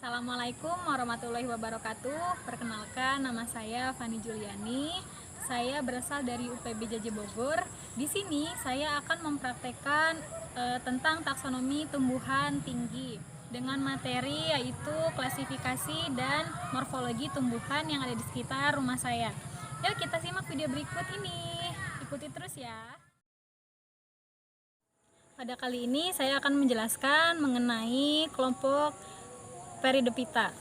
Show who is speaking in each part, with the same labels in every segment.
Speaker 1: Assalamualaikum warahmatullahi wabarakatuh. Perkenalkan, nama saya Fani Juliani. Saya berasal dari UPB JJ Bogor. Di sini saya akan mempraktekkan tentang taksonomi tumbuhan tinggi dengan materi yaitu klasifikasi dan morfologi tumbuhan yang ada di sekitar rumah saya. Yuk kita simak video berikut ini. Ikuti terus ya. Pada kali ini saya akan menjelaskan mengenai kelompok Peridophyta.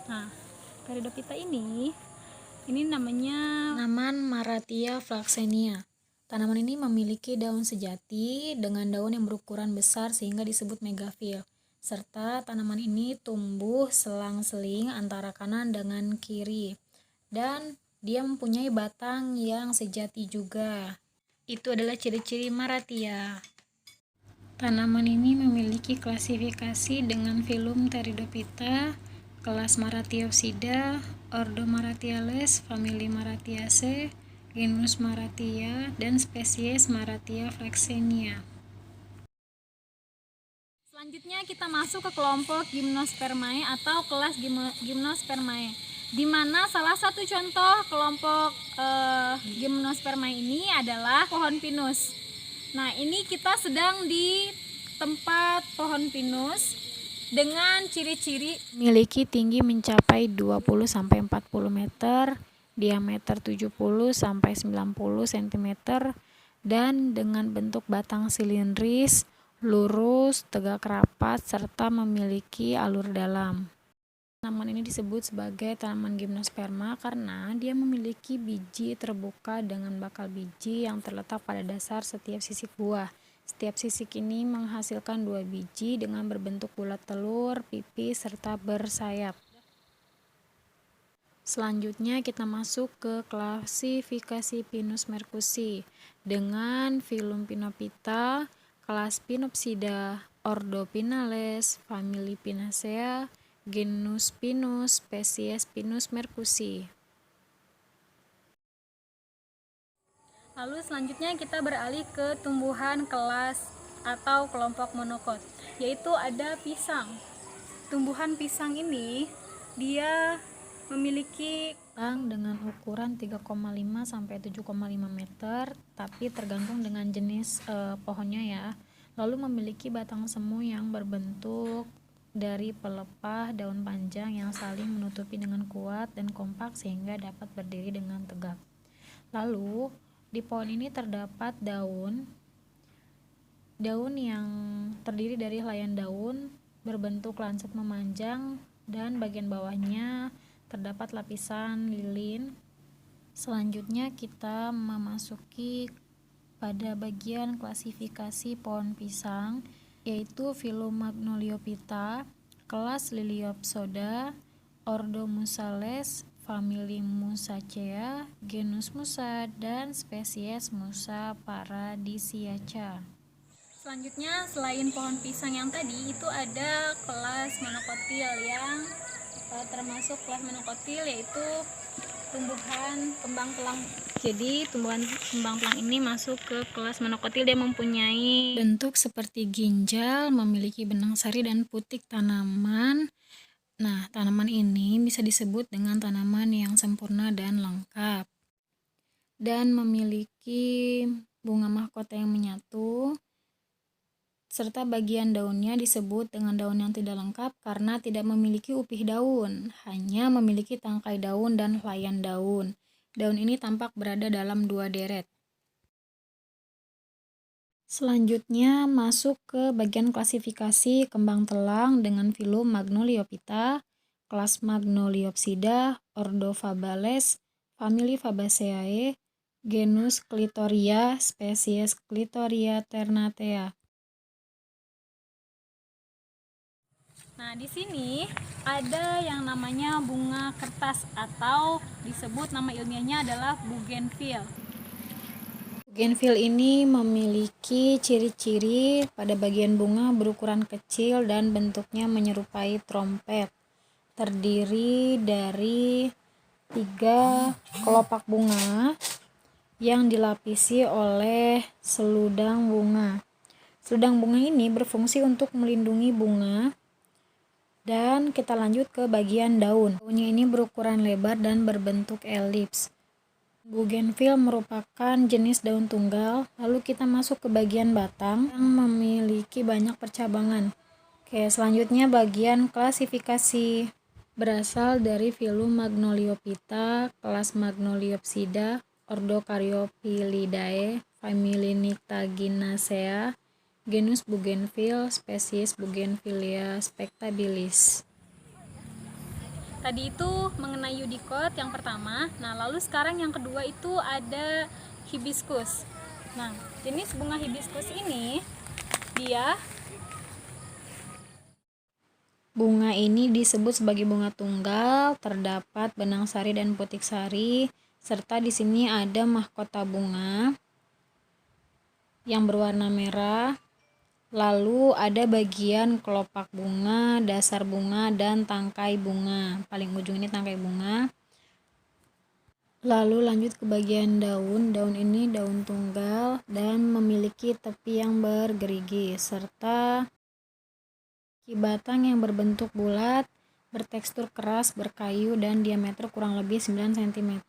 Speaker 1: Nah, Peridophyta ini namanya tanaman Marathia flaxenia. Tanaman ini memiliki daun sejati dengan daun yang berukuran besar sehingga disebut megafil. Serta tanaman ini tumbuh selang-seling antara kanan dengan kiri. Dan dia mempunyai batang yang sejati juga. Itu adalah ciri-ciri Marathia. Tanaman ini memiliki klasifikasi dengan filum Pteridophyta, kelas Marathiopsida, ordo Marathiales, famili Marathiaceae, genus Marathia, dan spesies Marathia flaxenia. Selanjutnya kita masuk ke kelompok Gymnospermae atau kelas Gymnospermae, di mana salah satu contoh kelompok Gymnospermae ini adalah pohon pinus. Nah, ini kita sedang di tempat pohon pinus dengan ciri-ciri memiliki tinggi mencapai 20-40 meter, diameter 70-90 cm, dan dengan bentuk batang silindris, lurus, tegak rapat, serta memiliki alur dalam. Tanaman ini disebut sebagai tanaman gimnosperma karena dia memiliki biji terbuka dengan bakal biji yang terletak pada dasar setiap sisik buah. Setiap sisik ini menghasilkan 2 biji dengan berbentuk bulat telur, pipih, serta bersayap. Selanjutnya kita masuk ke klasifikasi Pinus merkusi dengan filum Pinophyta, kelas Pinopsida, ordo Pinales, famili Pinacea, genus Pinus, spesies Pinus merkusi. Lalu selanjutnya kita beralih ke tumbuhan kelas atau kelompok monokot, yaitu ada pisang. Tumbuhan pisang ini dia memiliki batang dengan ukuran 3,5 sampai 7,5 meter, tapi tergantung dengan jenis pohonnya ya. Lalu memiliki batang semu yang berbentuk dari pelepah daun panjang yang saling menutupi dengan kuat dan kompak sehingga dapat berdiri dengan tegak. Lalu di pohon ini terdapat daun yang terdiri dari helaian daun berbentuk lancet memanjang dan bagian bawahnya terdapat lapisan lilin. Selanjutnya kita memasuki pada bagian klasifikasi pohon pisang, yaitu filum Magnoliophyta, kelas Liliopsoda, ordo Musales, famili Musacea, genus Musa, dan spesies Musa paradisiaca. Selanjutnya, selain pohon pisang yang tadi, itu ada kelas monokotil yang termasuk kelas monokotil, yaitu tumbuhan kembang telang. Jadi tumbuhan kembang telang ini masuk ke kelas monokotil. Dia mempunyai bentuk seperti ginjal, memiliki benang sari dan putik tanaman. Nah, tanaman ini bisa disebut dengan tanaman yang sempurna dan lengkap, dan memiliki bunga mahkota yang menyatu, serta bagian daunnya disebut dengan daun yang tidak lengkap karena tidak memiliki upih daun, hanya memiliki tangkai daun dan helaian daun. Daun ini tampak berada dalam 2 deret. Selanjutnya masuk ke bagian klasifikasi kembang telang dengan filum Magnoliophyta, kelas Magnoliopsida, ordo Fabales, famili Fabaceae, genus Clitoria, spesies Clitoria ternatea. Nah, di sini ada yang namanya bunga kertas atau disebut nama ilmiahnya adalah bougainville. Bougainville ini memiliki ciri-ciri pada bagian bunga berukuran kecil dan bentuknya menyerupai trompet. Terdiri dari 3 kelopak bunga yang dilapisi oleh seludang bunga. Seludang bunga ini berfungsi untuk melindungi bunga Dan kita lanjut ke bagian daun. Daunnya ini berukuran lebar dan berbentuk elips. Bougainville merupakan jenis daun tunggal. Lalu kita masuk ke bagian batang yang memiliki banyak percabangan. Oke, selanjutnya bagian klasifikasi. Berasal dari filum Magnoliophyta, kelas Magnoliopsida, ordo Caryophyllaceae, famili Nyctaginacea, genus Bougainville, spesies Bougainvillea spectabilis. Tadi itu mengenai Eudicot yang pertama. Nah, lalu sekarang yang kedua itu ada hibiscus. Nah, jenis bunga hibiscus ini bunga ini disebut sebagai bunga tunggal, terdapat benang sari dan putik sari, serta di sini ada mahkota bunga yang berwarna merah. Lalu ada bagian kelopak bunga, dasar bunga, dan tangkai bunga. Paling ujung ini tangkai bunga. Lalu lanjut ke bagian daun. Daun ini daun tunggal dan memiliki tepi yang bergerigi, serta batang yang berbentuk bulat, bertekstur keras, berkayu, dan diameter kurang lebih 9 cm.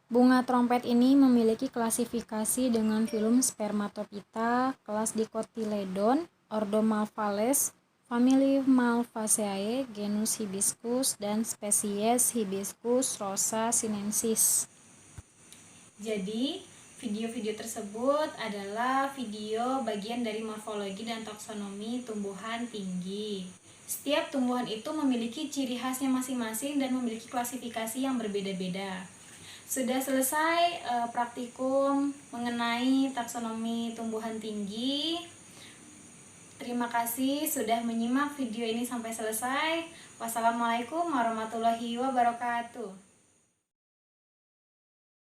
Speaker 1: Bunga trompet ini memiliki klasifikasi dengan filum Spermatophyta, kelas Dicotyledon, ordo Malvales, famili Malvaceae, genus Hibiscus, dan spesies Hibiscus rosa sinensis. Jadi, video-video tersebut adalah video bagian dari morfologi dan taksonomi tumbuhan tinggi. Setiap tumbuhan itu memiliki ciri khasnya masing-masing dan memiliki klasifikasi yang berbeda-beda. Sudah selesai praktikum mengenai taksonomi tumbuhan tinggi. Terima kasih sudah menyimak video ini sampai selesai. Wassalamualaikum warahmatullahi wabarakatuh.